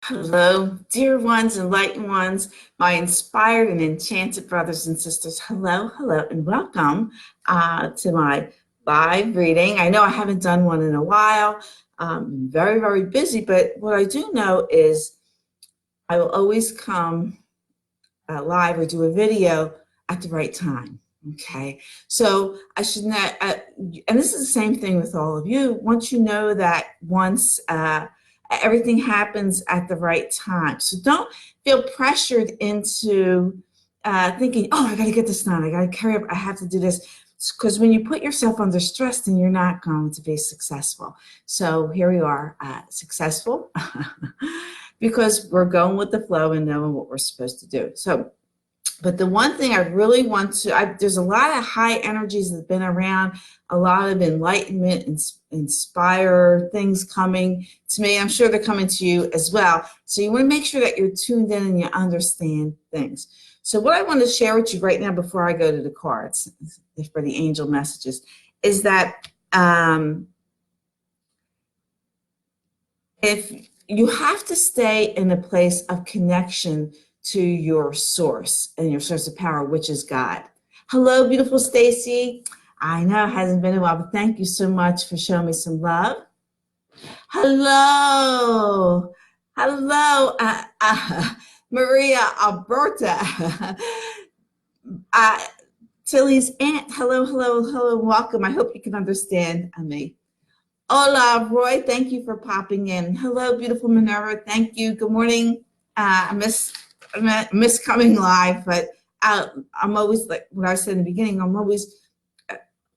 Hello, dear ones, enlightened ones, my inspired and enchanted brothers and sisters. Hello, hello, and welcome to my live reading. I know I haven't done one in a while. Very, very busy, but what I do know is I will always come live or do a video at the right time. Okay, so I should not, and this is the same thing with all of you. Once you know that everything happens at the right time. So don't feel pressured into thinking, oh, I got to get this done. I got to carry up. I have to do this. Because when you put yourself under stress, then you're not going to be successful. So here we are, successful, because we're going with the flow and knowing what we're supposed to do. So, but the one thing I really want to, there's a lot of high energies that have been around, a lot of enlightenment and inspire things coming to me. I'm sure they're coming to you as well. So you want to make sure that you're tuned in and you understand things. So what I want to share with you right now before I go to the cards for the angel messages is that if you have to stay in a place of connection to your source and your source of power, which is God. Hello, beautiful Stacy. I know it hasn't been a while, but thank you so much for showing me some love. Hello. Hello, Maria Alberta. Tilly's aunt. Hello, hello, hello. Welcome. I hope you can understand me. Hola, Roy. Thank you for popping in. Hello, beautiful Minerva. Thank you. Good morning. I miss coming live, but I'm always, like what I said in the beginning, I'm always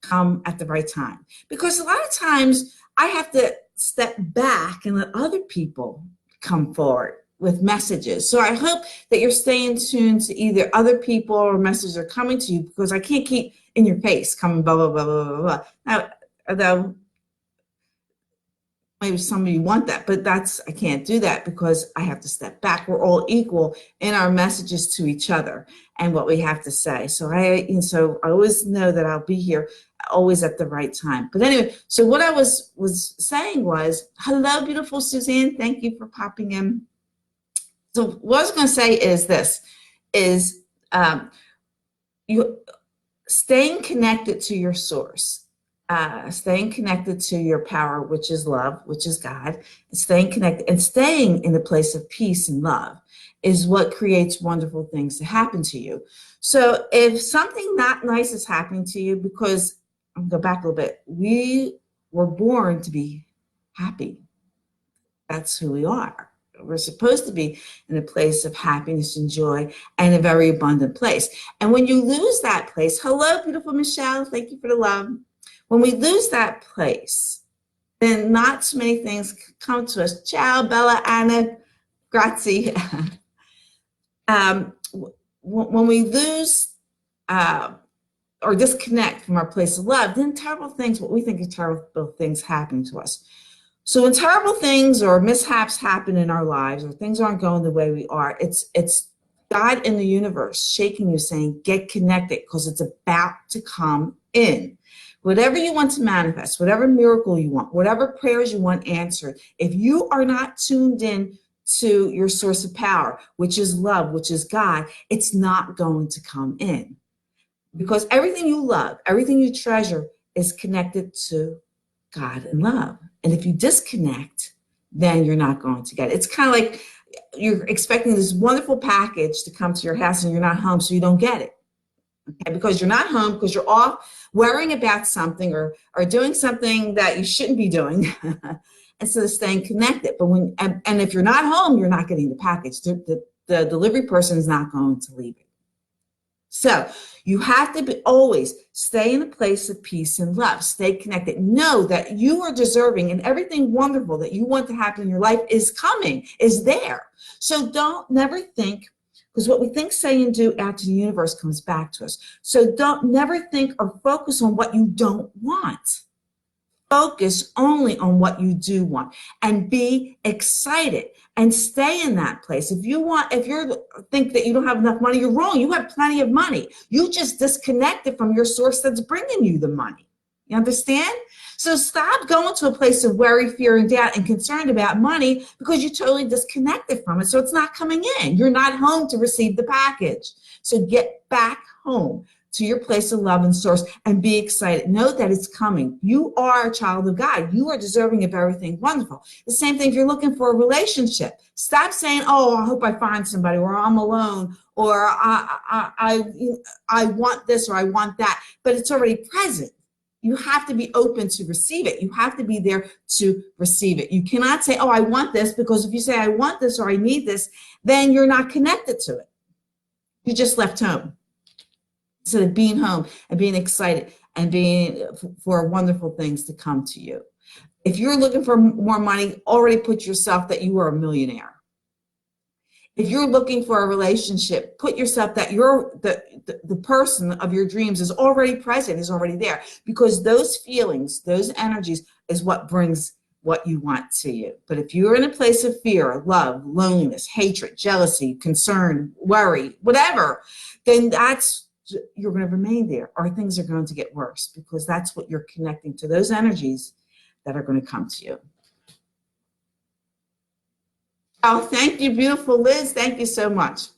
come at the right time, because a lot of times I have to step back and let other people come forward with messages. So I hope that you're staying tuned to either other people or messages are coming to you, because I can't keep in your face coming blah, blah, blah, blah, blah, blah. Now, although maybe some of you want that, but I can't do that because I have to step back. We're all equal in our messages to each other and what we have to say. So I always know that I'll be here always at the right time. But anyway, so what I was saying was, hello, beautiful Suzanne. Thank you for popping in. So what I was going to say is this, is you staying connected to your source. Staying connected to your power, which is love, which is God, and staying connected and staying in a place of peace and love is what creates wonderful things to happen to you. So if something not nice is happening to you, because I'll go back a little bit, we were born to be happy. That's who we are. We're supposed to be in a place of happiness and joy and a very abundant place. And when you lose that place, hello, beautiful Michelle, thank you for the love. When we lose that place, then not so many things come to us. Ciao, Bella, Anna, grazie. When we lose or disconnect from our place of love, then terrible things, what we think are terrible things, happen to us. So when terrible things or mishaps happen in our lives, or things aren't going the way we are, it's God in the universe shaking you, saying, get connected, because it's about to come in. Whatever you want to manifest, whatever miracle you want, whatever prayers you want answered, if you are not tuned in to your source of power, which is love, which is God, it's not going to come in. Because everything you love, everything you treasure is connected to God and love. And if you disconnect, then you're not going to get it. It's kind of like you're expecting this wonderful package to come to your house and you're not home, so you don't get it. Okay, because you're not home, because you're off worrying about something or doing something that you shouldn't be doing instead of staying connected. But and if you're not home, you're not getting the package. The delivery person is not going to leave it. So you have to always stay in a place of peace and love. Stay connected. Know that you are deserving, and everything wonderful that you want to happen in your life is coming, is there. So never think, because what we think, say, and do out to the universe comes back to us. So never think or focus on what you don't want. Focus only on what you do want, and be excited and stay in that place. If you think that you don't have enough money, you're wrong. You have plenty of money. You just disconnected from your source that's bringing you the money. You understand? So stop going to a place of worry, fear, and doubt and concerned about money because you're totally disconnected from it. So it's not coming in. You're not home to receive the package. So get back home to your place of love and source and be excited. Know that it's coming. You are a child of God. You are deserving of everything wonderful. The same thing if you're looking for a relationship. Stop saying, oh, I hope I find somebody, or I'm alone, or I want this or I want that, but it's already present. You have to be open to receive it. You have to be there to receive it. You cannot say, oh, I want this, because if you say I want this or I need this, then you're not connected to it. You just left home. Instead of being home and being excited and being for wonderful things to come to you. If you're looking for more money, already put yourself that you are a millionaire. If you're looking for a relationship, put yourself that you're the person of your dreams is already present, is already there, because those feelings, those energies is what brings what you want to you. But if you're in a place of fear, love, loneliness, hatred, jealousy, concern, worry, whatever, then you're going to remain there, or things are going to get worse, because that's what you're connecting to, those energies that are going to come to you. Oh, thank you, beautiful Liz. Thank you so much.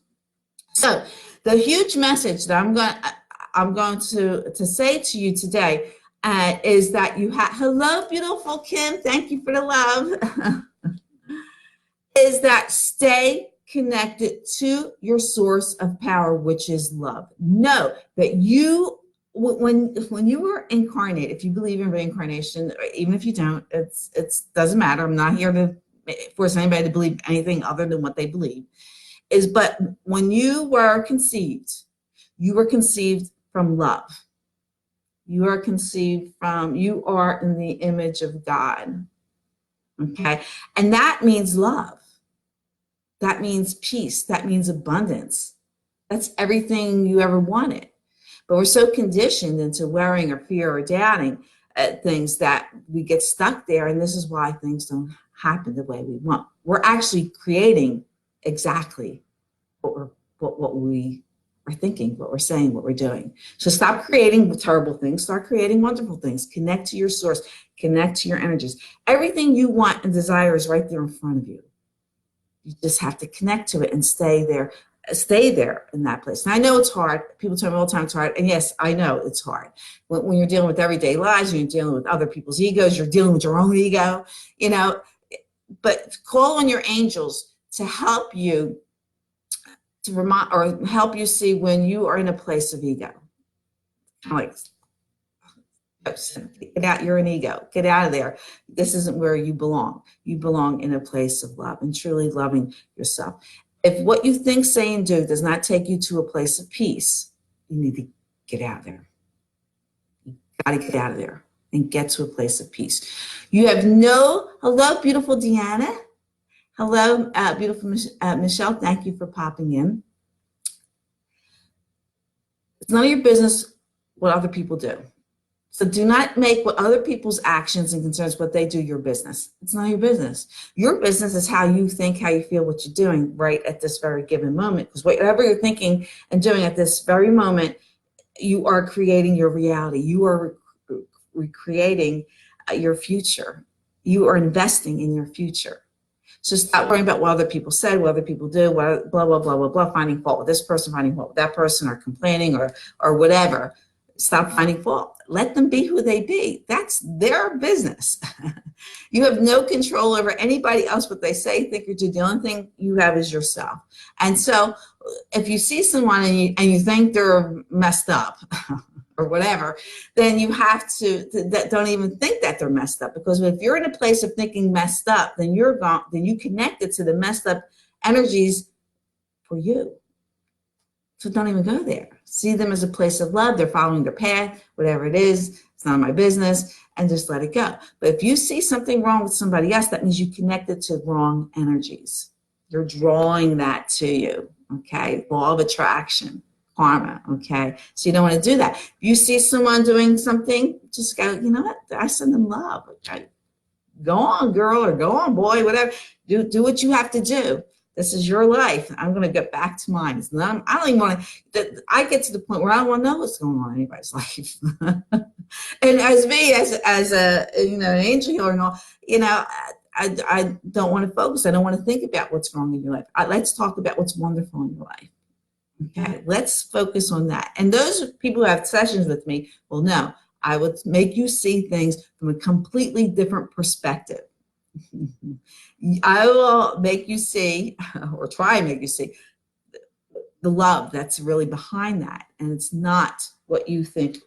So the huge message that I'm going to say to you today is that you have, hello, beautiful Kim. Thank you for the love. Is that stay connected to your source of power, which is love. Know that you, when you were incarnated, if you believe in reincarnation, even if you don't, it doesn't matter. I'm not here to force anybody to believe anything other than what they believe. But when you were conceived from love. You are you are in the image of God. Okay. And that means love. That means peace. That means abundance. That's everything you ever wanted. But we're so conditioned into worrying or fear or doubting things that we get stuck there. And this is why things don't happen the way we want. We're actually creating exactly what we are thinking, what we're saying, what we're doing. So stop creating terrible things. Start creating wonderful things. Connect to your source. Connect to your energies. Everything you want and desire is right there in front of you. You just have to connect to it and stay there in that place. And I know it's hard. People tell me all the time it's hard. And yes, I know it's hard. When you're dealing with everyday lives, you're dealing with other people's egos, you're dealing with your own ego, but call on your angels to help you, to remind or help you see when you are in a place of ego. Like, get out, you're an ego. Get out of there. This isn't where you belong. You belong in a place of love and truly loving yourself. If what you think, say, and do does not take you to a place of peace, you need to get out of there. You got to get out of there and get to a place of peace. You have hello, beautiful Deanna. Hello, beautiful Michelle. Thank you for popping in. It's none of your business what other people do. So do not make what other people's actions and concerns, what they do, your business. It's not your business. Your business is how you think, how you feel, what you're doing right at this very given moment. Because whatever you're thinking and doing at this very moment, you are creating your reality. You are recreating your future. You are investing in your future. So stop worrying about what other people said, what other people do, blah, blah, blah, blah, blah, finding fault with this person, finding fault with that person, or complaining or whatever. Stop finding fault. Let them be who they be. That's their business. You have no control over anybody else, what they say, think, or do. The only thing you have is yourself. And so if you see someone and you think they're messed up or whatever, then you have to don't even think that they're messed up. Because if you're in a place of thinking messed up, then you connected to the messed up energies for you. So don't even go there. See them as a place of love. They're following their path, whatever it is. It's not my business, and just let it go. But if you see something wrong with somebody else, that means you connected to wrong energies. You're drawing that to you, okay? Law of attraction, karma, okay? So you don't want to do that. If you see someone doing something, just go, you know what? I send them love, okay? Go on, girl, or go on, boy, whatever. Do what you have to do. This is your life. I'm going to get back to mine. I don't even want to, I get to the point where I don't want to know what's going on in anybody's life. And as me, as a an angel healer and all, I don't want to focus. I don't want to think about what's wrong in your life. Let's talk about what's wonderful in your life. Okay, let's focus on that. And those people who have sessions with me will know I would make you see things from a completely different perspective. I will make you see, or try and make you see, the love that's really behind that. And it's not what you think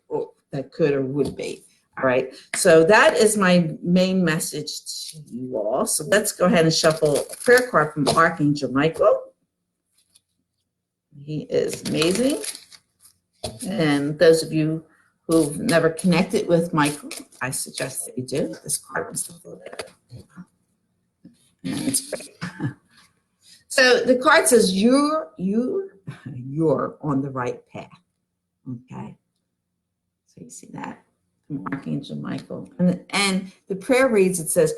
that could or would be. All right. So that is my main message to you all. So let's go ahead and shuffle a prayer card from Archangel Michael. He is amazing. And those of you who've never connected with Michael, I suggest that you do. This card wants to flow there. And it's great. So the card says you're on the right path. Okay. So you see that from Archangel Michael. And the prayer reads, it says,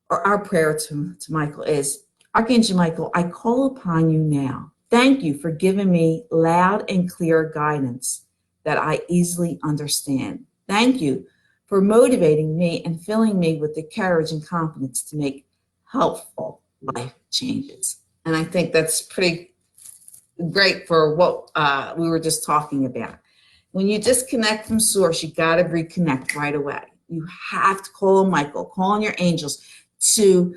or our prayer to Michael is, Archangel Michael, I call upon you now. Thank you for giving me loud and clear guidance that I easily understand. Thank you for motivating me and filling me with the courage and confidence to make helpful life changes. And I think that's pretty great for what we were just talking about. When you disconnect from source, you got to reconnect right away. You have to call on Michael, call on your angels to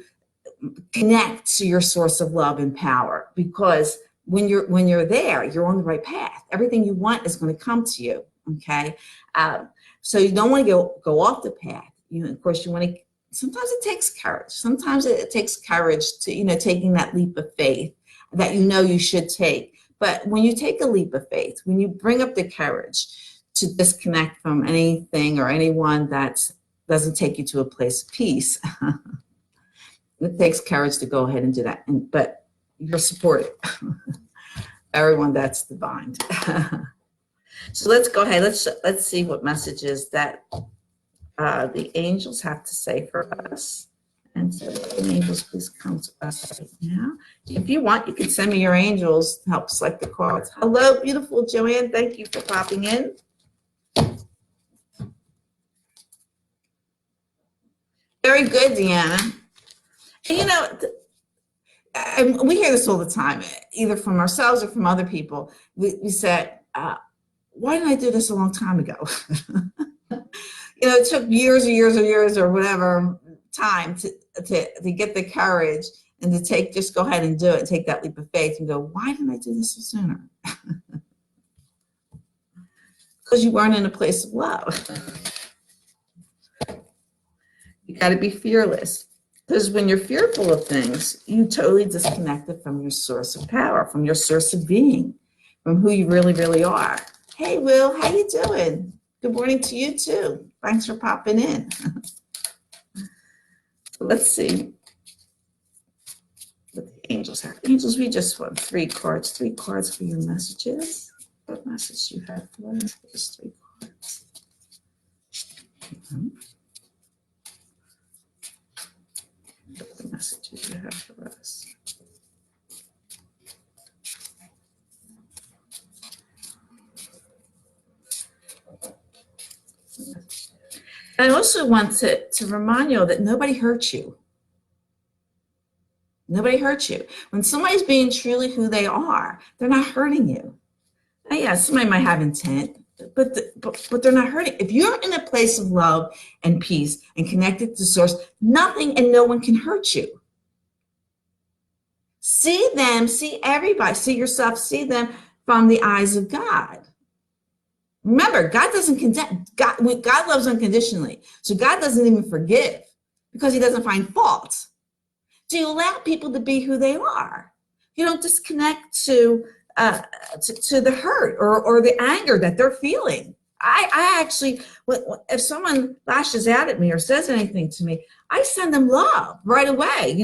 connect to your source of love and power, because when you're there, you're on the right path. Everything you want is going to come to you. Okay, so you don't want to go off the path. Of course, you want to. Sometimes it takes courage. Sometimes it takes courage to taking that leap of faith that you should take. But when you take a leap of faith, when you bring up the courage to disconnect from anything or anyone that doesn't take you to a place of peace, it takes courage to go ahead and do that. But you're supported. Everyone that's divine. So let's go ahead. Let's see what messages that the angels have to say for us. And so the angels, please come to us right now. If you want, you can send me your angels to help select the cards. Hello, beautiful Joanne. Thank you for popping in. Very good, Deanna. And we hear this all the time, either from ourselves or from other people. We said, why didn't I do this a long time ago? It took years or whatever time to get the courage and to just go ahead and do it and take that leap of faith and go, why didn't I do this sooner? Because you weren't in a place of love. You got to be fearless. Because when you're fearful of things, you totally disconnected from your source of power, from your source of being, from who you really, really are. Hey, Will, how you doing? Good morning to you, too. Thanks for popping in. Let's see what the angels have. Angels, we just want three cards for your messages. What message you have for us? There's 3 cards. What the messages you have for us? I also want to remind you that nobody hurt you. Nobody hurt you. When somebody's being truly who they are, they're not hurting you. Now, yeah, somebody might have intent, but they're not hurting. If you're in a place of love and peace and connected to source, nothing and no one can hurt you. See them, see everybody, see yourself, see them from the eyes of God. Remember, God doesn't condemn. God loves unconditionally. So God doesn't even forgive because he doesn't find fault. So you allow people to be who they are. You don't disconnect to the hurt or the anger that they're feeling. I actually, if someone lashes out at me or says anything to me, I send them love right away.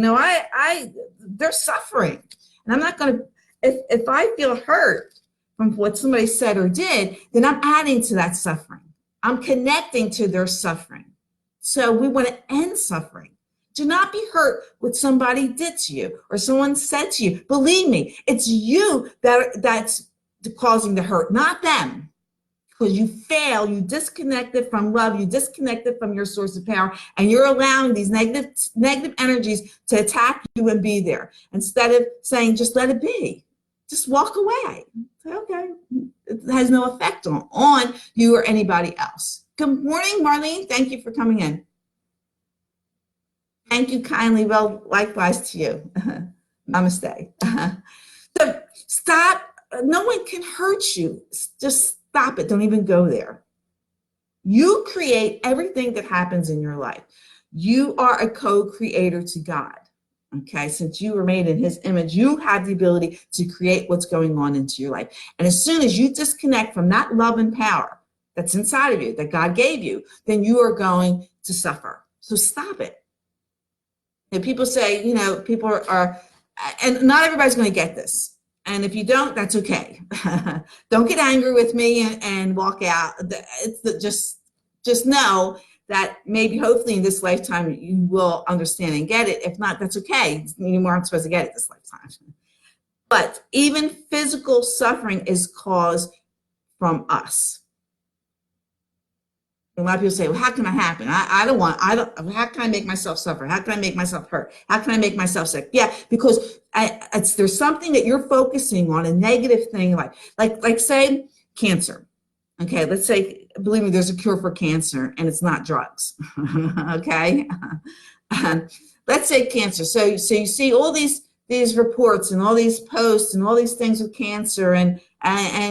They're suffering. And I'm not going to, if I feel hurt from what somebody said or did, then I'm adding to that suffering. I'm connecting to their suffering. So we want to end suffering. Do not be hurt what somebody did to you or someone said to you. Believe me, it's you that's causing the hurt, not them. because you fail, you disconnected from love, you disconnected from your source of power, and you're allowing these negative energies to attack you and be there. Instead of saying, just let it be, just walk away. Say, okay, it has no effect on you or anybody else. Good morning, Marlene. Thank you for coming in. Thank you kindly. Well, likewise to you. Namaste. So stop. No one can hurt you. Just stop it. Don't even go there. You create everything that happens in your life. You are a co-creator to God. Okay, since you were made in his image, you have the ability to create what's going on into your life. And as soon as you disconnect from that love and power that's inside of you, that God gave you, then you are going to suffer. So stop it. And people say, people are, and not everybody's going to get this. And if you don't, that's okay. Don't get angry with me and walk out. Just know that maybe, hopefully, in this lifetime, you will understand and get it. If not, that's okay. You aren't supposed to get it this lifetime. But even physical suffering is caused from us. A lot of people say, well, how can that happen? How can I make myself suffer? How can I make myself hurt? How can I make myself sick? Yeah, because there's something that you're focusing on, a negative thing, like say cancer. Okay, let's say, believe me, there's a cure for cancer and it's not drugs. Okay. Let's say cancer. So you see all these reports and all these posts and all these things with cancer, and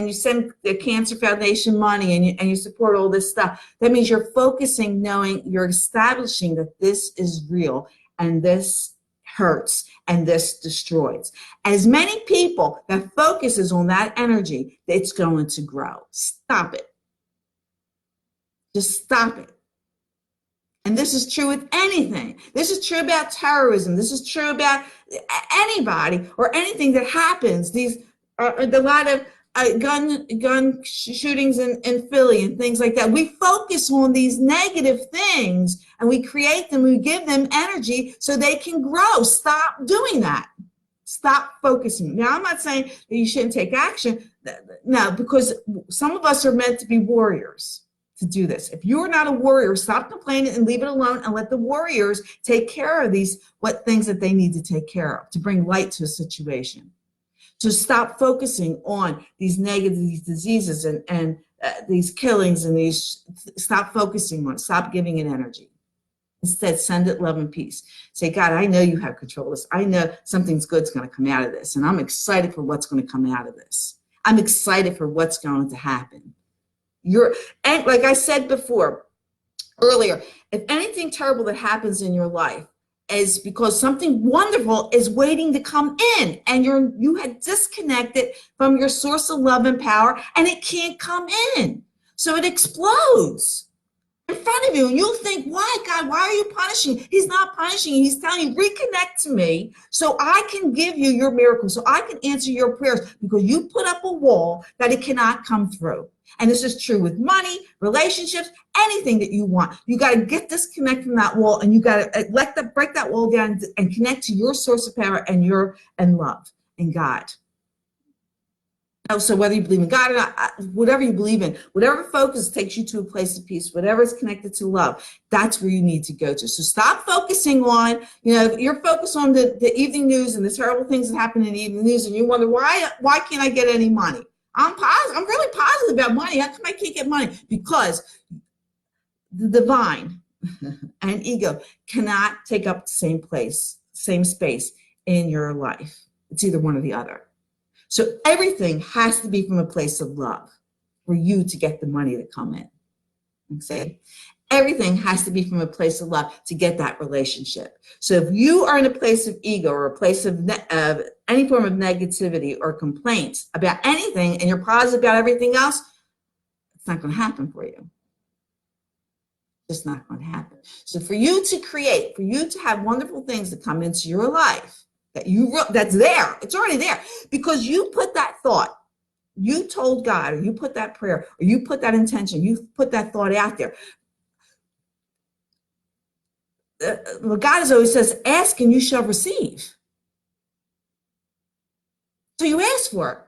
you send the Cancer Foundation money and you support all this stuff. That means you're focusing, knowing you're establishing that this is real and this hurts and this destroys. As many people that focuses on that energy, it's going to grow. Stop it. Just stop it. And this is true with anything. This is true about terrorism. This is true about anybody or anything that happens. These are a lot of gun shootings in Philly and things like that. We focus on these negative things and we create them. We give them energy so they can grow. Stop doing that. Stop focusing. Now, I'm not saying that you shouldn't take action. No, because some of us are meant to be warriors to do this. If you're not a warrior, stop complaining and leave it alone and let the warriors take care of what things that they need to take care of to bring light to a situation. So stop focusing on these these diseases and these killings and stop focusing on it. Stop giving it energy. Instead, send it love and peace. Say, God, I know you have control of this. I know something's good's going to come out of this, and I'm excited for what's going to come out of this. I'm excited for what's going to happen. And like I said earlier, if anything terrible that happens in your life is because something wonderful is waiting to come in, and you had disconnected from your source of love and power, and it can't come in. So it explodes in front of you, and you'll think, why, God, why are you punishing? He's not punishing you. He's telling you, reconnect to me so I can give you your miracle, so I can answer your prayers, because you put up a wall that it cannot come through. And this is true with money, relationships, anything that you want. You got to get disconnected from that wall, and you got to break that wall down and connect to your source of power and love and God. So whether you believe in God or not, whatever you believe in, whatever focus takes you to a place of peace, whatever is connected to love, that's where you need to go to. So stop focusing on, you're focused on the evening news and the terrible things that happen in the evening news, and you wonder, why can't I get any money? I'm really positive about money. How come I can't get money? Because the divine and ego cannot take up the same space in your life. It's either one or the other. So everything has to be from a place of love for you to get the money to come in. Okay? Everything has to be from a place of love to get that relationship. So if you are in a place of ego or a place of any form of negativity or complaints about anything, and you're positive about everything else, it's not going to happen for you. It's not going to happen. So for you to create, for you to have wonderful things that come into your life, that's there, it's already there, because you put that thought, you told God, or you put that prayer, or you put that intention, you put that thought out there. God always says, ask and you shall receive. So you ask for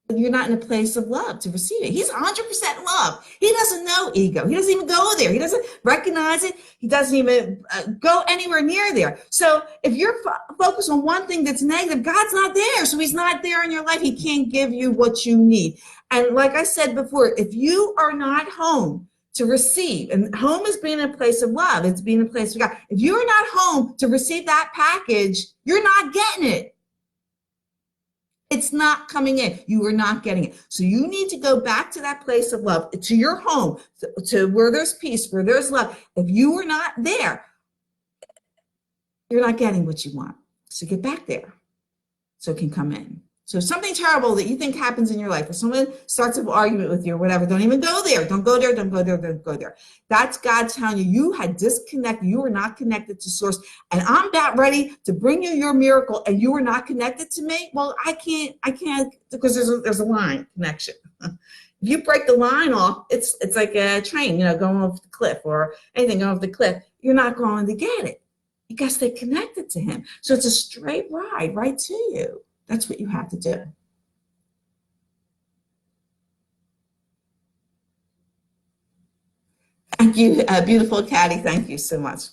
it. you're not in a place of love to receive it. He's 100% love. He doesn't know ego. He doesn't even go there. He doesn't recognize it. He doesn't even go anywhere near there. So if you're focused on one thing that's negative, God's not there. So he's not there in your life. He can't give you what you need. And like I said before, if you are not home to receive, and home is being a place of love, it's being a place of God. If you're not home to receive that package, you're not getting it. It's not coming in. You are not getting it. So you need to go back to that place of love, to your home, to where there's peace, where there's love. If you are not there, you're not getting what you want. So get back there so it can come in. So if something terrible that you think happens in your life, or someone starts an argument with you or whatever, don't even go there. Don't go there, don't go there, don't go there. That's God telling you, you had disconnected, you were not connected to source, and I'm about ready to bring you your miracle, and you were not connected to me. Well, I can't, because there's a line connection. If you break the line off, it's like a train, going off the cliff, or anything going off the cliff. You're not going to get it. You got to stay connected to him. So it's a straight ride right to you. That's what you have to do. Thank you, beautiful Caddy. Thank you so much.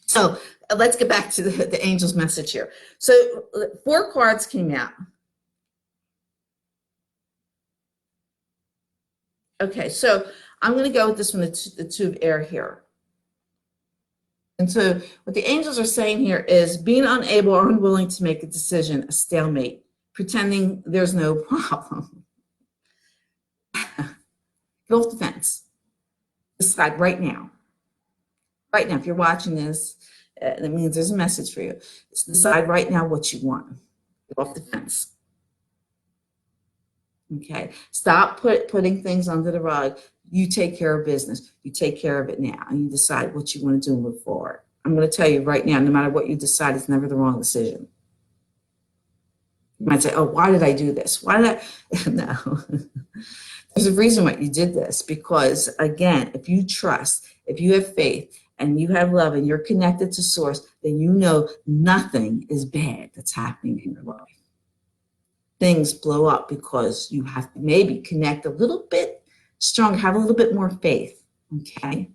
So let's get back to the angel's message here. So 4 cards came out. Okay, so I'm going to go with this one, the 2 of air here. And so what the angels are saying here is being unable or unwilling to make a decision, a stalemate, pretending there's no problem. Get off the fence. Decide right now. Right now, if you're watching this, that means there's a message for you. Just decide right now what you want. Get off the fence. Okay? Stop putting things under the rug. You take care of business. You take care of it now, and you decide what you want to do and move forward. I'm going to tell you right now, no matter what you decide, it's never the wrong decision. You might say, oh, why did I do this? Why did I? No. There's a reason why you did this, because, again, if you trust, if you have faith, and you have love, and you're connected to source, then you know nothing is bad that's happening in your life. Things blow up because you have to maybe connect a little bit stronger, have a little bit more faith, okay?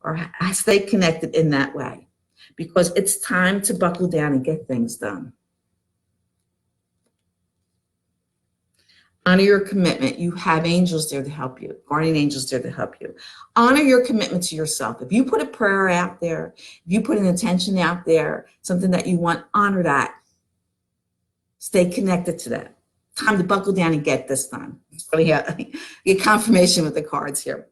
Or stay connected in that way, because it's time to buckle down and get things done. Honor your commitment. You have angels there to help you, guardian angels there to help you. Honor your commitment to yourself. If you put a prayer out there, if you put an intention out there, something that you want, honor that. Stay connected to that. Time to buckle down and get this done. So yeah, get confirmation with the cards here.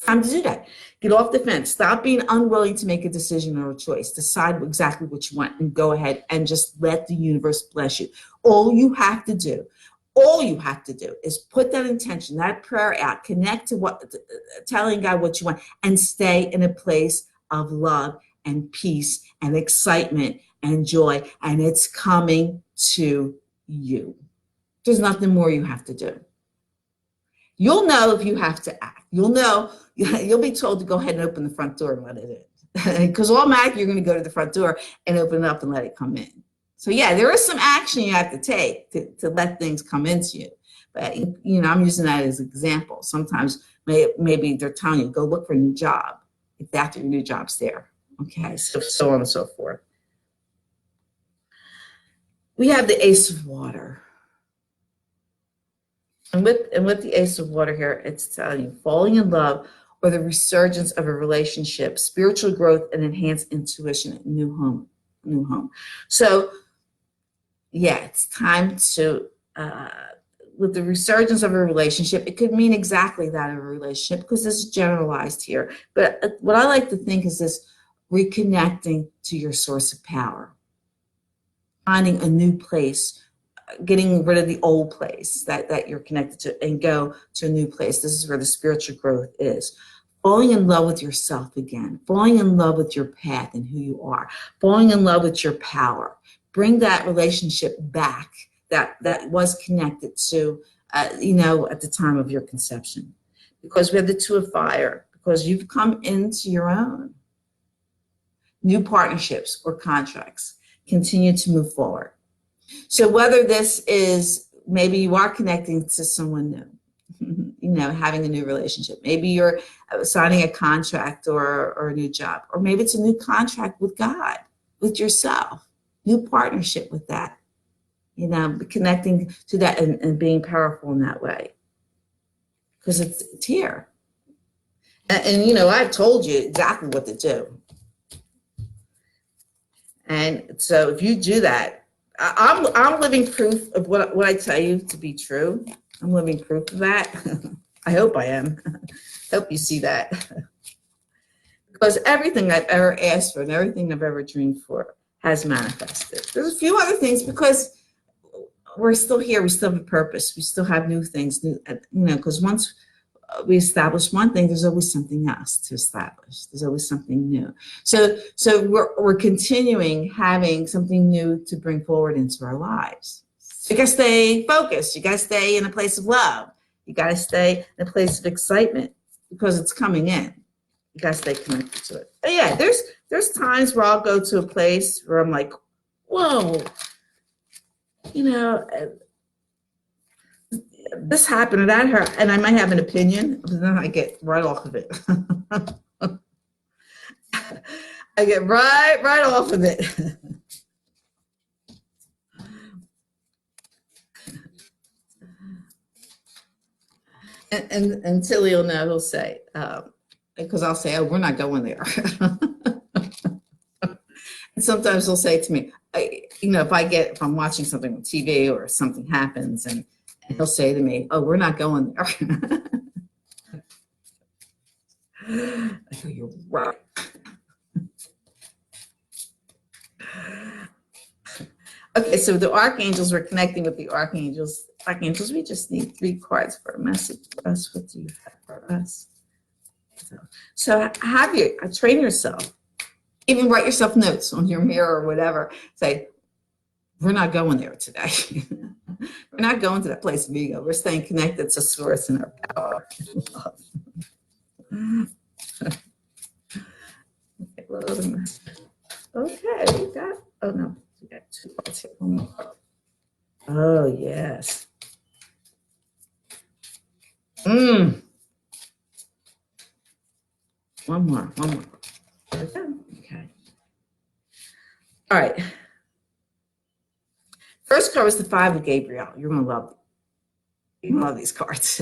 Time to do that. Get off the fence. Stop being unwilling to make a decision or a choice. Decide exactly what you want and go ahead and just let the universe bless you. All you have to do is put that intention, that prayer out, connect to telling God what you want, and stay in a place of love and peace and excitement and joy, and it's coming to you. There's nothing more you have to do. You'll know if you have to act. You'll know, you'll be told to go ahead and open the front door and let it in. Because automatically you're going to go to the front door and open it up and let it come in. So yeah, there is some action you have to take to let things come into you. But I'm using that as an example. Sometimes maybe they're telling you, go look for a new job if after your new job's there. Okay, so on and so forth. We have the Ace of Water. And with the Ace of Water here, it's telling you falling in love or the resurgence of a relationship, spiritual growth, and enhanced intuition, new home. So yeah, it's time to, with the resurgence of a relationship, it could mean exactly that of a relationship, because this is generalized here. But what I like to think is this reconnecting to your source of power, finding a new place, getting rid of the old place that you're connected to and go to a new place. This is where the spiritual growth is. Falling in love with yourself again, falling in love with your path and who you are, falling in love with your power. Bring that relationship back that was connected to, at the time of your conception. Because we have the Two of Fire, because you've come into your own. New partnerships or contracts continue to move forward. So whether this is maybe you are connecting to someone new, you know, having a new relationship. Maybe you're signing a contract or a new job, or maybe it's a new contract with God, with yourself, new partnership with that, you know, connecting to that and being powerful in that way, because it's here. And, you know, I've told you exactly what to do. And so if you do that, I'm living proof of what I tell you to be true. I'm living proof of that. I hope I am. I hope you see that. Because everything I've ever asked for and everything I've ever dreamed for has manifested. There's a few other things because we're still here. We still have a purpose. We still have new things, you know, because once we establish one thing, there's always something else to establish. There's always something new. So we're continuing having something new to bring forward into our lives. So you got to stay focused. You got to stay in a place of love. You got to stay in a place of excitement because it's coming in. You got to stay connected to it. But yeah, there's times where I'll go to a place where I'm like, whoa, you know, this happened or that hurt, and I might have an opinion, but then I get right off of it. I get right off of it. and Tilly will know, he'll say, because I'll say, oh, we're not going there. And sometimes he'll say to me, you know, if I'm watching something on TV or something happens, and he'll say to me, oh, we're not going there. I go, you're right. Okay, so the archangels, we're connecting with the archangels. Archangels, we just need 3 cards for a message for us. What do you have for us? So have you train yourself. Even write yourself notes on your mirror or whatever. Say, we're not going there today. We're not going to that place of ego. We're staying connected to source and our power. Okay, we got, oh no, we got 2 cards here. One more. Oh, yes. One more. There we go. Okay. All right. First card was the 5 of Gabriel. You're going to love it. You love these cards.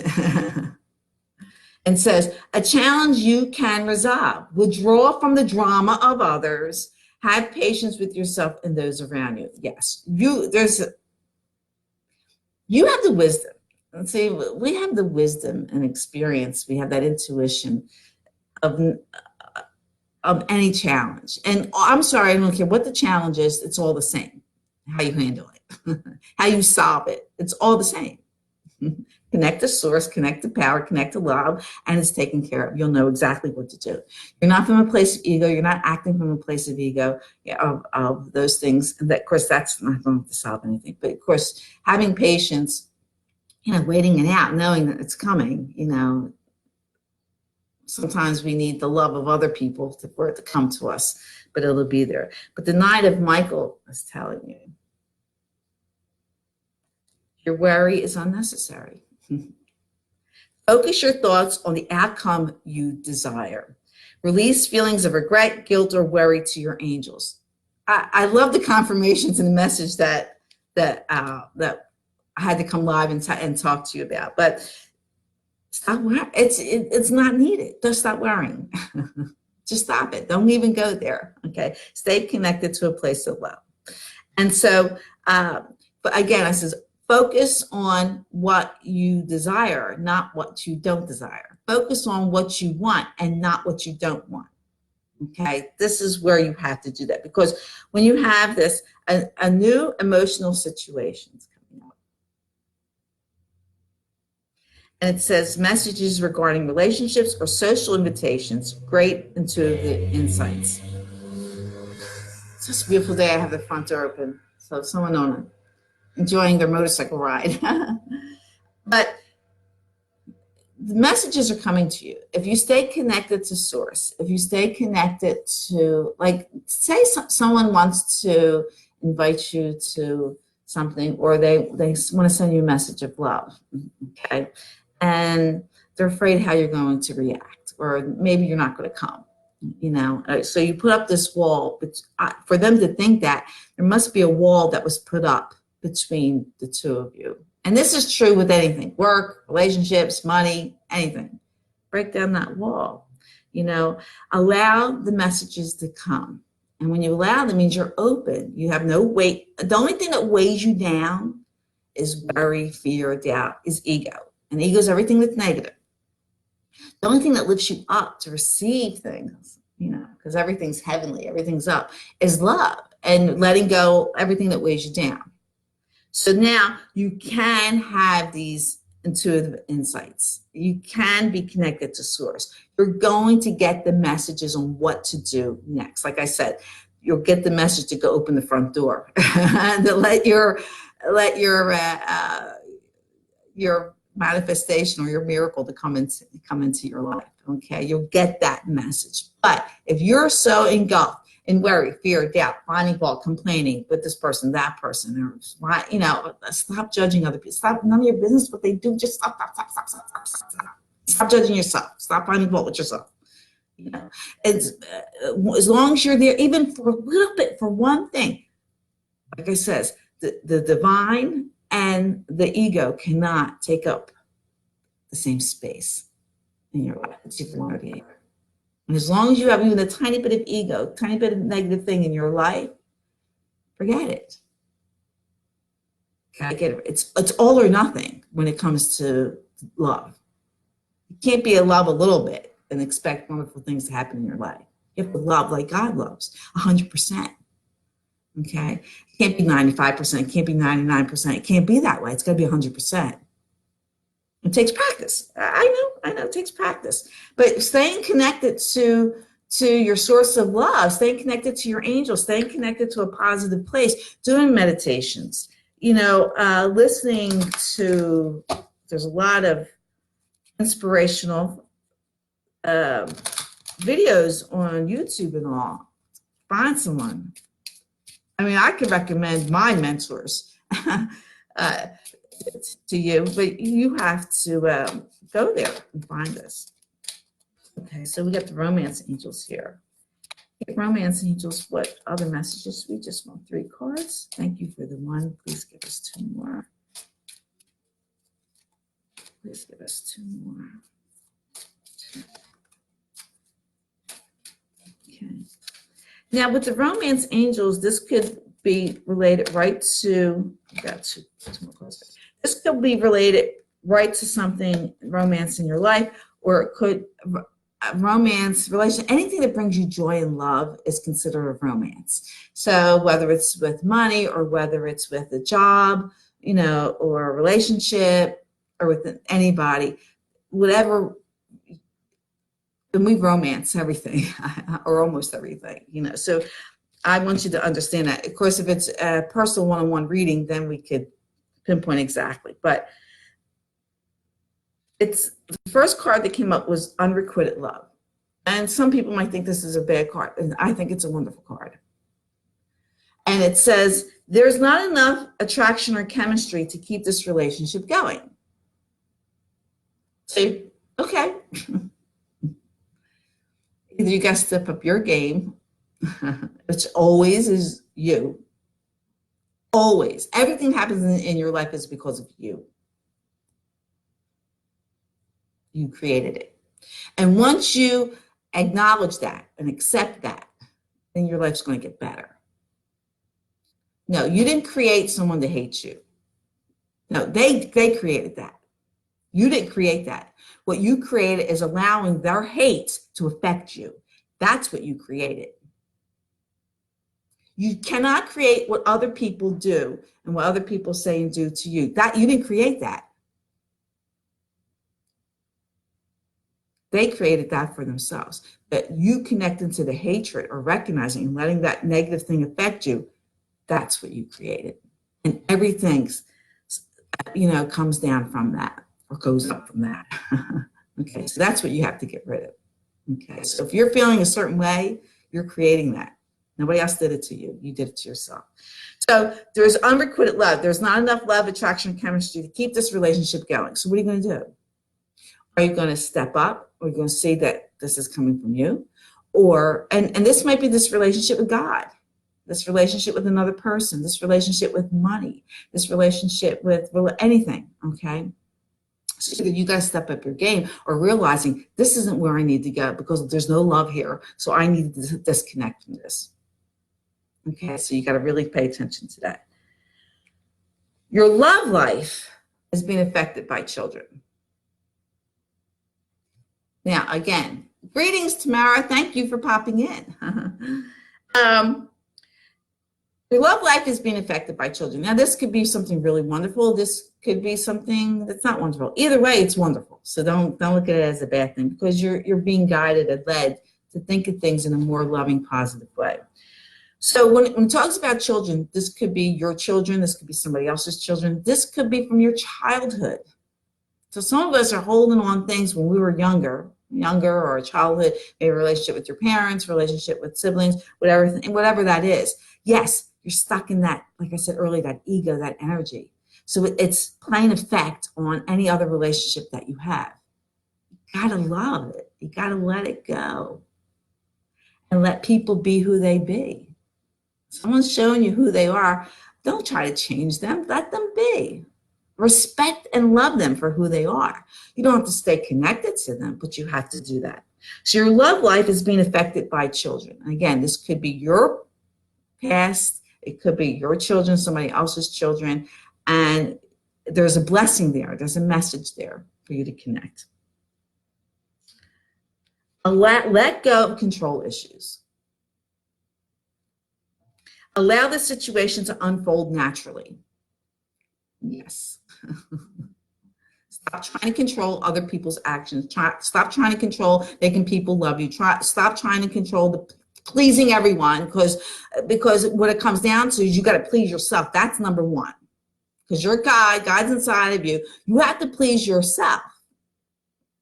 And says, a challenge you can resolve. Withdraw from the drama of others. Have patience with yourself and those around you. Yes, you have the wisdom. Let's see, we have the wisdom and experience. We have that intuition of any challenge. And I'm sorry, I don't care what the challenge is. It's all the same. How you handle it, how you solve it. It's all the same. Connect to source, connect to power, connect to love, and it's taken care of. You'll know exactly what to do. You're not from a place of ego. You're not acting from a place of ego, of those things. And that, of course, that's not going to solve anything. But of course, having patience, you know, waiting it out, knowing that it's coming, you know, sometimes we need the love of other people for it to come to us, but it'll be there. But the Knight of Michael is telling you, your worry is unnecessary. Focus your thoughts on the outcome you desire. Release feelings of regret, guilt, or worry to your angels. I love the confirmations and the message that I had to come live and talk to you about. But stop worrying. It's not needed. Just stop worrying. Just stop it. Don't even go there. Okay. Stay connected to a place of love. And so, but again, I says, focus on what you desire, not what you don't desire. Focus on what you want and not what you don't want. Okay, this is where you have to do that, because when you have this, a new emotional situation is coming up. And it says messages regarding relationships or social invitations, great intuitive insights. It's just a beautiful day. I have the front door open, so someone on it enjoying their motorcycle ride. But the messages are coming to you. If you stay connected to source, if you stay connected to, like, say someone wants to invite you to something, or they want to send you a message of love, okay? And they're afraid how you're going to react, or maybe you're not going to come, you know? So you put up this wall, but for them to think that, there must be a wall that was put up between the two of you. And this is true with anything, work, relationships, money, anything. Break down that wall, you know, allow the messages to come. And when you allow them, means you're open. You have no weight. The only thing that weighs you down is worry, fear, doubt, is ego. And ego is everything that's negative. The only thing that lifts you up to receive things, you know, because everything's heavenly, everything's up, is love and letting go everything that weighs you down. So now you can have these intuitive insights. You can be connected to source. You're going to get the messages on what to do next. Like I said, you'll get the message to go open the front door and to let your manifestation or your miracle to come into your life. Okay, you'll get that message. But if you're so engulfed in worry, fear, doubt, finding fault, complaining with this person, that person, or, you know, stop judging other people. Stop, none of your business what they do. Just stop. Stop judging yourself. Stop finding fault with yourself. You know, it's, as long as you're there, even for a little bit, for one thing, like I says, the divine and the ego cannot take up the same space in your life. It's either one or the other. And as long as you have even a tiny bit of ego, tiny bit of negative thing in your life, forget it. Okay? It's all or nothing when it comes to love. You can't be in love a little bit and expect wonderful things to happen in your life. You have to love like God loves, 100%. Okay? It can't be 95%, it can't be 99%. It can't be that way. It's got to be 100%. It takes practice. I know it takes practice. But staying connected to your source of love, staying connected to your angels, staying connected to a positive place, doing meditations, you know, listening to, there's a lot of inspirational videos on YouTube and all. Find someone. I mean, I could recommend my mentors to you, but you have to go there and find this. Okay, so we got the romance angels here. Okay, romance angels, what other messages? We just want 3 cards. Thank you for the 1. Please give us 2 more. Please give us 2 more. Okay. Now with the romance angels, this could be related right to, got two more cards. This could be related right to something, romance in your life, or it could, romance, relation, anything that brings you joy and love is considered a romance. So whether it's with money or whether it's with a job, you know, or a relationship or with anybody, whatever, and we romance everything or almost everything, you know. So I want you to understand that. Of course, if it's a personal one-on-one reading, then we could pinpoint exactly. But it's the first card that came up was unrequited love. And some people might think this is a bad card, and I think it's a wonderful card. And it says, there's not enough attraction or chemistry to keep this relationship going. So, okay. Either you got to step up your game, which always is you. Always. Everything happens in your life is because of you. You created it. And once you acknowledge that and accept that, then your life's going to get better. No, you didn't create someone to hate you. No, they created that. You didn't create that. What you created is allowing their hate to affect you. That's what you created. You cannot create what other people do and what other people say and do to you. That you didn't create that. They created that for themselves. But you connecting to the hatred or recognizing and letting that negative thing affect you, that's what you created. And everything's, you know, comes down from that or goes up from that. Okay, so that's what you have to get rid of. Okay, so if you're feeling a certain way, you're creating that. Nobody else did it to you. You did it to yourself. So there's unrequited love. There's not enough love, attraction, chemistry to keep this relationship going. So what are you going to do? Are you going to step up? Are you going to say that this is coming from you? Or, and this might be this relationship with God, this relationship with another person, this relationship with money, this relationship with anything, okay? So either you guys step up your game or realizing this isn't where I need to go because there's no love here. So I need to disconnect from this. Okay, so you got to really pay attention to that. Your love life is being affected by children. Now, again, greetings, Tamara. Thank you for popping in. Your love life is being affected by children. Now, this could be something really wonderful. This could be something that's not wonderful. Either way, it's wonderful. So don't look at it as a bad thing because you're being guided and led to think of things in a more loving, positive way. So when it talks about children, this could be your children. This could be somebody else's children. This could be from your childhood. So some of us are holding on things when we were younger or a childhood, maybe a relationship with your parents, relationship with siblings, whatever that is. Yes, you're stuck in that, like I said earlier, that ego, that energy. So it's playing effect on any other relationship that you have. You gotta love it. You gotta let it go and let people be who they be. Someone's showing you who they are. Don't try to change them. Let them be. Respect and love them for who they are. You don't have to stay connected to them, but you have to do that. So your love life is being affected by children. Again, this could be your past. It could be your children, somebody else's children. And there's a blessing there. There's a message there for you to connect. Let go of control issues. Allow the situation to unfold naturally. Yes. Stop trying to control other people's actions. Stop trying to control making people love you. Stop trying to control the pleasing everyone because what it comes down to is you got to please yourself. That's number one. Because you're God, God's inside of you. You have to please yourself.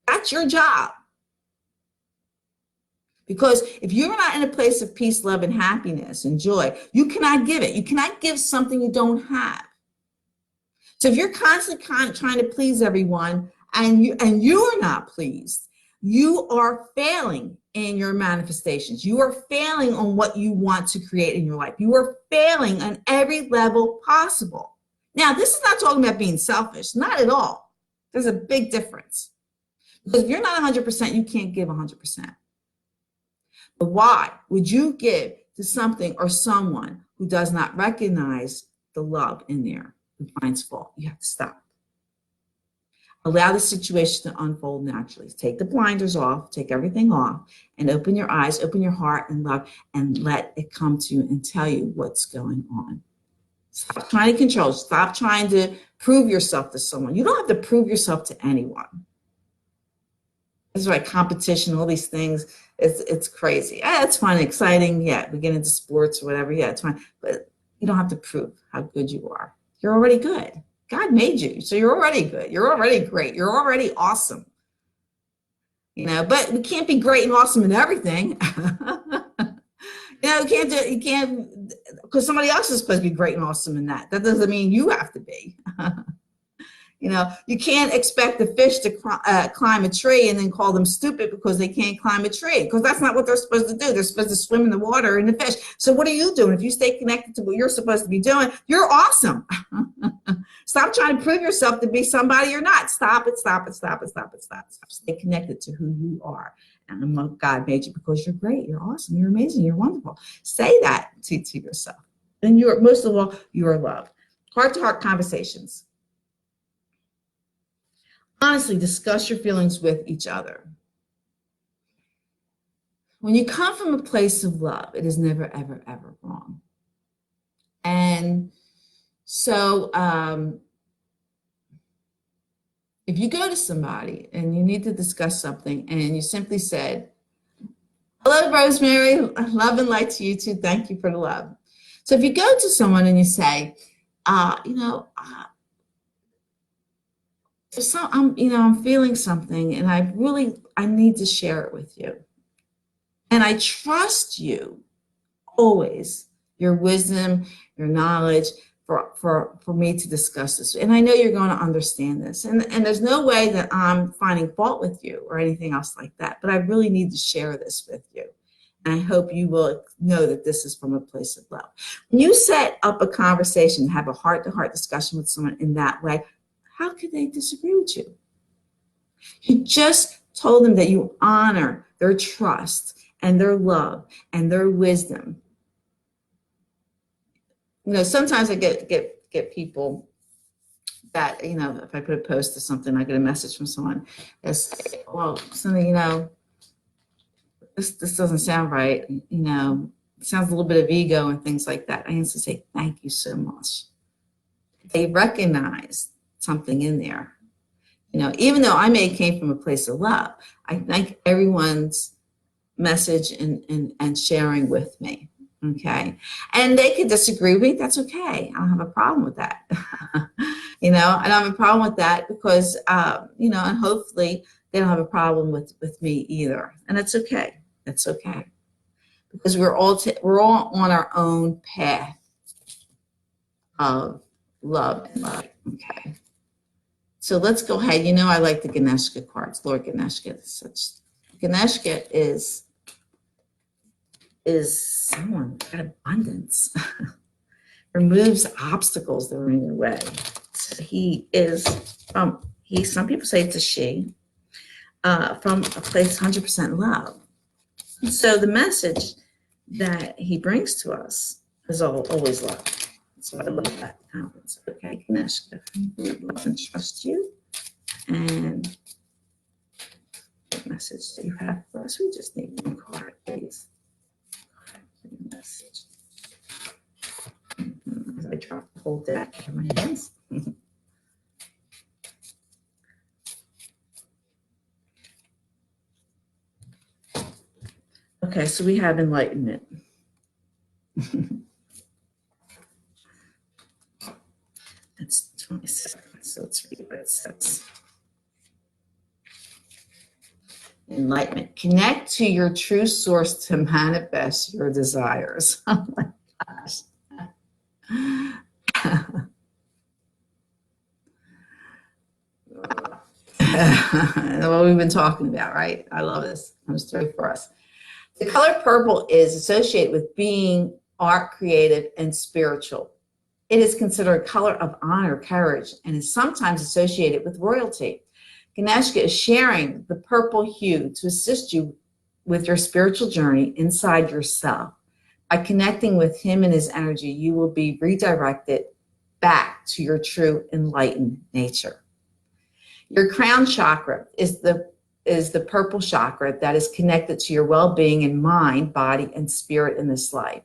That's your job. Because if you're not in a place of peace, love, and happiness and joy, you cannot give it. You cannot give something you don't have. So if you're constantly trying to please everyone and you're not pleased, you are failing in your manifestations. You are failing on what you want to create in your life. You are failing on every level possible. Now, this is not talking about being selfish, not at all. There's a big difference. Because if you're not 100%, you can't give 100%. But why would you give to something or someone who does not recognize the love in there, who finds fault? You have to stop. Allow the situation to unfold naturally. Take the blinders off, take everything off, and open your eyes, open your heart and love, and let it come to you and tell you what's going on. Stop trying to control. Stop trying to prove yourself to someone. You don't have to prove yourself to anyone. This is why competition, all these things, it's crazy. Yeah, it's fun, exciting. Yeah, we get into sports or whatever. Yeah, it's fine. But you don't have to prove how good you are. You're already good. God made you, so you're already good. You're already great. You're already awesome. You know, but we can't be great and awesome in everything. You can't, because somebody else is supposed to be great and awesome in that. That doesn't mean you have to be. You know, you can't expect the fish to climb a tree and then call them stupid because they can't climb a tree, because that's not what they're supposed to do. They're supposed to swim in the water and the fish. So what are you doing? If you stay connected to what you're supposed to be doing, you're awesome. Stop trying to prove yourself to be somebody you're not. Stop it, stop it, stop it, stop it, stop it. Stay connected to who you are. And God made you because you're great, you're awesome, you're amazing, you're wonderful. Say that to yourself. And you're, most of all, you are loved. Heart-to-heart conversations. Honestly, discuss your feelings with each other. When you come from a place of love, it is never, ever, ever wrong. And so if you go to somebody and you need to discuss something and you simply said, hello, Rosemary, love and light to you too. Thank you for the love. So if you go to someone and you say, I'm feeling something and I need to share it with you. And I trust you always your wisdom, your knowledge for me to discuss this. And I know you're going to understand this. And there's no way that I'm finding fault with you or anything else like that, but I really need to share this with you. And I hope you will know that this is from a place of love. When you set up a conversation, have a heart-to-heart discussion with someone in that way, how could they disagree with you? You just told them that you honor their trust and their love and their wisdom. You know, sometimes I get people that, you know, if I put a post or something, I get a message from someone that's, well, something, you know, this doesn't sound right. You know, it sounds a little bit of ego and things like that. I used to say, thank you so much. They recognize something in there. You know, even though I may have came from a place of love, I thank everyone's message and sharing with me. Okay. And they could disagree with me. That's okay. I don't have a problem with that. You know, I don't have a problem with that because, you know, and hopefully they don't have a problem with me either. And that's okay. That's okay. Because we're all on our own path of love and light. Okay. So let's go ahead. You know, I like the Ganeshka cards. Lord Ganeshka is such. Ganeshka is someone got abundance. Removes obstacles that are in your way. So he is some people say it's a she, from a place 100% love. And so the message that he brings to us is always love. So I love that. Okay, Ganeshka, love and trust you. And what message do you have for us? We just need one card, please. Message. As I drop the whole deck in my hands. Okay, so we have enlightenment. That's 27, so let's read what it says. Enlightenment. Connect to your true source to manifest your desires. Oh my gosh. What we've been talking about, right? I love this. Comes through for us. The color purple is associated with being art, creative, and spiritual. It is considered a color of honor, courage, and is sometimes associated with royalty. Ganeshka is sharing the purple hue to assist you with your spiritual journey inside yourself. By connecting with him and his energy, you will be redirected back to your true enlightened nature. Your crown chakra is the purple chakra that is connected to your well-being in mind, body, and spirit in this life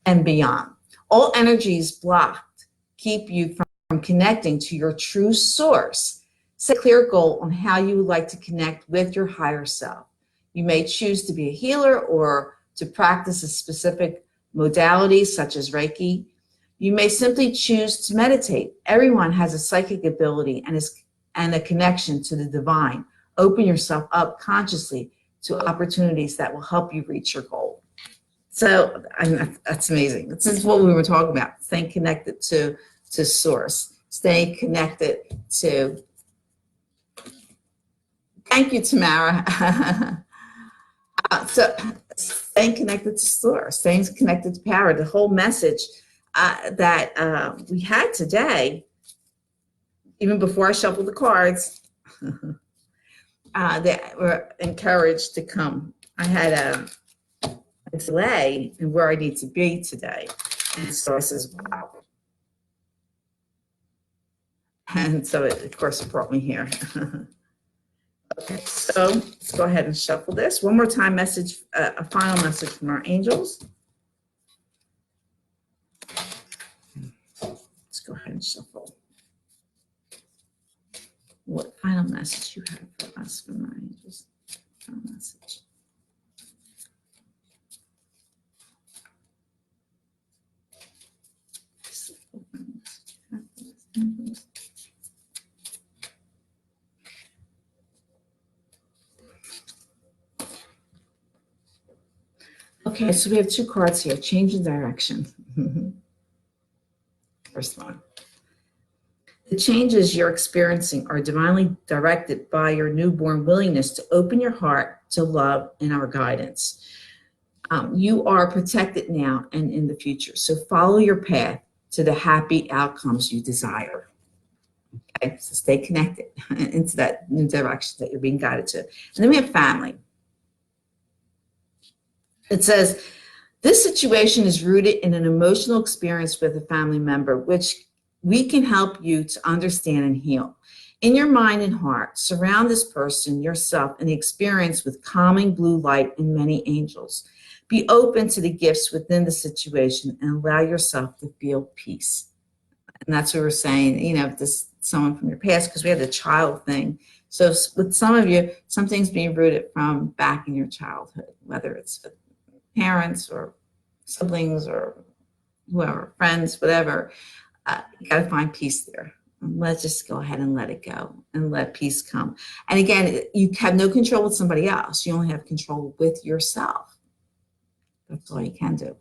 and beyond. All energies blocked keep you from connecting to your true source. Set a clear goal on how you would like to connect with your higher self. You may choose to be a healer or to practice a specific modality such as Reiki. You may simply choose to meditate. Everyone has a psychic ability and a connection to the divine. Open yourself up consciously to opportunities that will help you reach your goal. So that's amazing. This is what we were talking about, staying connected to source, staying connected to, thank you, Tamara. So staying connected to source, staying connected to power, the whole message that we had today, even before I shuffled the cards, that were encouraged to come. I had a delay in where I need to be today. And so I says, wow. And so it, of course, it brought me here. Okay, so let's go ahead and shuffle this. One more time, message, a final message from our angels. Let's go ahead and shuffle. What final message you have for us from our angels? Final message. Okay, so we have 2 cards here. Change in direction. First one. The changes you're experiencing are divinely directed by your newborn willingness to open your heart to love and our guidance. You are protected now and in the future. So follow your path to the happy outcomes you desire. Okay, so stay connected into that new direction that you're being guided to. And then we have family. It says, this situation is rooted in an emotional experience with a family member, which we can help you to understand and heal. In your mind and heart, surround this person, yourself, and the experience with calming blue light and many angels. Be open to the gifts within the situation and allow yourself to feel peace. And that's what we're saying, you know, if this someone from your past, because we had the child thing. So with some of you, something's being rooted from back in your childhood, whether it's with parents or siblings or whoever, friends, whatever. You got to find peace there. And let's just go ahead and let it go and let peace come. And again, you have no control with somebody else. You only have control with yourself. That's all you can do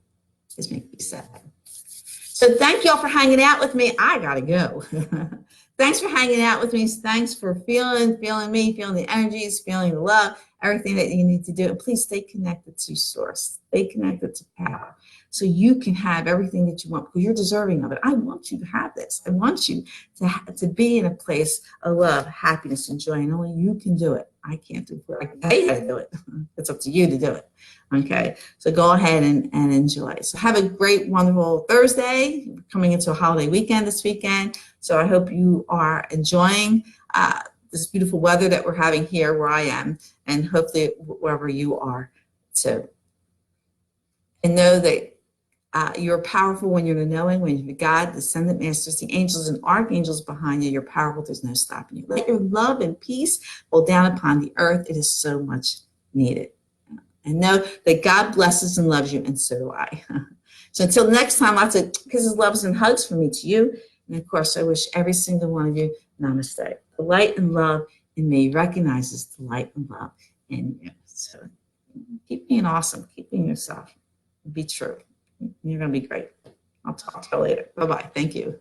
is make peace happen. So thank you all for hanging out with me. I got to go. Thanks for hanging out with me. Thanks for feeling me, feeling the energies, feeling the love, everything that you need to do. And please stay connected to source. Stay connected to power so you can have everything that you want because you're deserving of it. I want you to have this. I want you to be in a place of love, happiness, and joy. And only you can do it. I can't do it. I can tell you how to do it. It's up to you to do it. Okay, so go ahead and enjoy. So have a great, wonderful Thursday. We're coming into a holiday weekend this weekend. So I hope you are enjoying this beautiful weather that we're having here where I am, and hopefully wherever you are too. And know that you're powerful when you're knowing, when you're God, the ascendant masters, the angels and archangels behind you. You're powerful. There's no stopping you. Let your love and peace fall down upon the earth. It is so much needed. And know that God blesses and loves you, and so do I. So until next time, lots of kisses, loves, and hugs from me to you. And of course, I wish every single one of you namaste. The light and love in me recognizes the light and love in you. So keep being awesome. Keep being yourself. Be true. You're going to be great. I'll talk to you later. Bye-bye. Thank you.